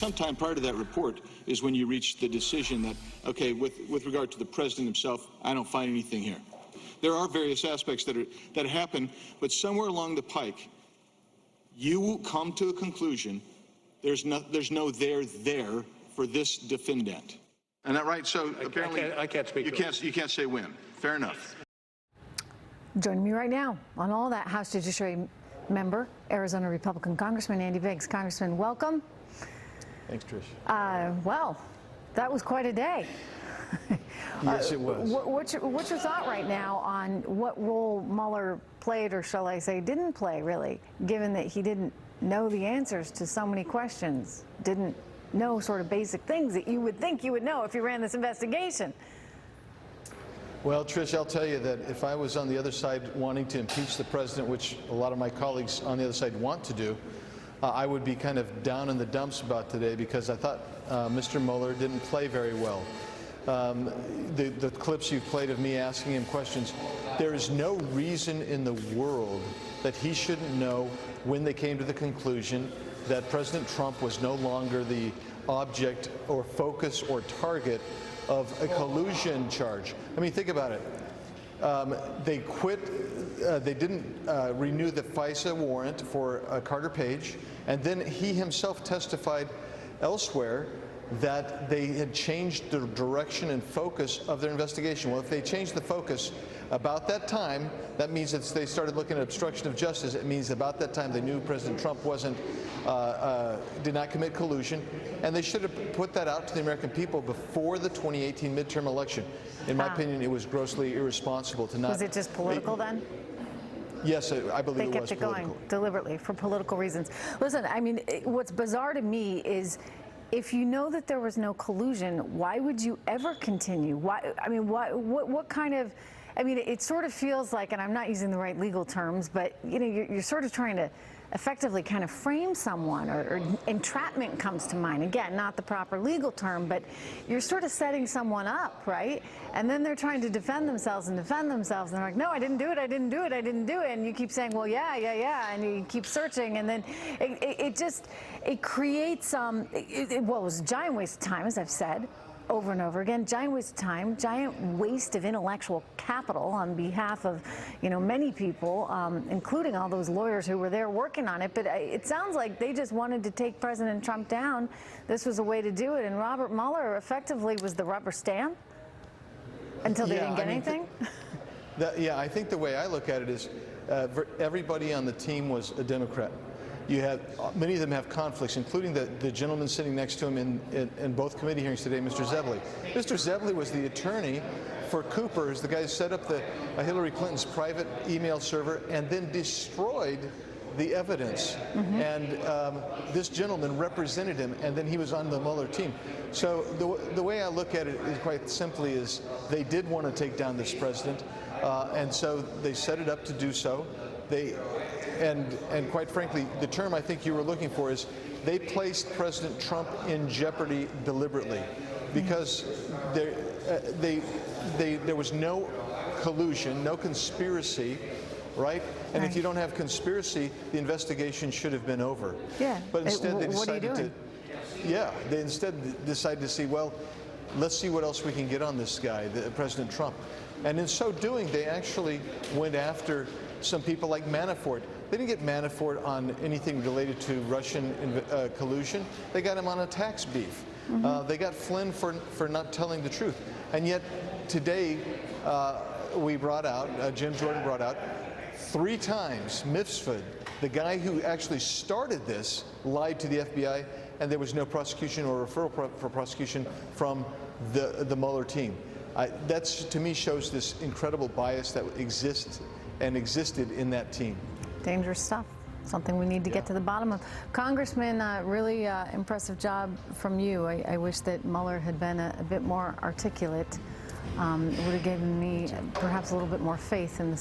Sometime prior to that report is when you reach the decision that, okay, with regard to the president himself, I don't find anything here. There are various aspects that happen, but somewhere along the pike, you will come to a conclusion. There's no there for this defendant. And that right? So apparently, I can't speak. You can't say when. Fair enough. Joining me right now on all that, House Judiciary member, Arizona Republican Congressman Andy Biggs. Congressman, welcome. Thanks, Trish. Well, that was quite a day. Yes, it was. What's your thought right now on what role Mueller played, or shall I say didn't play, really, given that he didn't know the answers to so many questions, didn't know sort of basic things that you would think you would know if you ran this investigation? Well, Trish, I'll tell you that if I was on the other side wanting to impeach the president, which a lot of my colleagues on the other side want to do, I would be kind of down in the dumps about today, because I thought Mr. Mueller didn't play very well. The clips you've played of me asking him questions, there is no reason in the world that he shouldn't know when they came to the conclusion that President Trump was no longer the object or focus or target of a collusion charge. I mean, think about it. They quit, they didn't renew the FISA warrant for Carter Page, and then he himself testified elsewhere that they had changed the direction and focus of their investigation. Well, if they changed the focus about that time, that means that they started looking at obstruction of justice. It means about that time they knew President Trump did not commit collusion, and they should have put that out to the American people before the 2018 midterm election. In my opinion, it was grossly irresponsible to not. Was it just political then? Yes, I believe it was political. They kept it going deliberately for political reasons. Listen, I mean, what's bizarre to me is, if you know that there was no collusion, why would you ever continue? Why? I mean, what kind of? I mean, it sort of feels like, and I'm not using the right legal terms, but you know, you're sort of trying to effectively kind of frame someone, or entrapment comes to mind. Again, not the proper legal term, but you're sort of setting someone up, right? And then they're trying to defend themselves, and they're like, no, I didn't do it, I didn't do it, I didn't do it. And you keep saying, well, yeah, and you keep searching, and then it creates, well, it was a giant waste of time, as I've said over and over again, giant waste of time, giant waste of intellectual capital on behalf of, you know, many people, including all those lawyers who were there working on it. But it sounds like they just wanted to take President Trump down. This was a way to do it, and Robert Mueller effectively was the rubber stamp until they didn't get anything. Yeah, I think the way I look at it is everybody on the team was a Democrat. You have many of them have conflicts, including the gentleman sitting next to him in both committee hearings today, Mr. Zebley. Mr. Zebley was the attorney for Cooper, who's the guy who set up Hillary Clinton's private email server and then destroyed the evidence. And this gentleman represented him, and then he was on the Mueller team. So the way I look at it is quite simply is they did want to take down this president, and so they set it up to do so. And quite frankly, the term I think you were looking for is they placed President Trump in jeopardy deliberately, because there was no collusion, no conspiracy, right? And if you don't have conspiracy, the investigation should have been over. Yeah. But instead they decided to. Yeah, they instead decided to see, well, let's see what else we can get on this guy, President Trump. And in so doing, they actually went after some people like Manafort. They didn't get Manafort on anything related to Russian collusion. They got him on a tax beef. They got Flynn for not telling the truth. And yet today we brought out, Jim Jordan brought out, 3 times Mifsud, the guy who actually started this, lied to the FBI, and there was no prosecution or referral for prosecution from the Mueller team. That, to me, shows this incredible bias that exists and existed in that team. Dangerous stuff. Something we need to get to the bottom of. Congressman, really impressive job from you. I wish that Mueller had been a bit more articulate. It would have given me perhaps a little bit more faith in the system.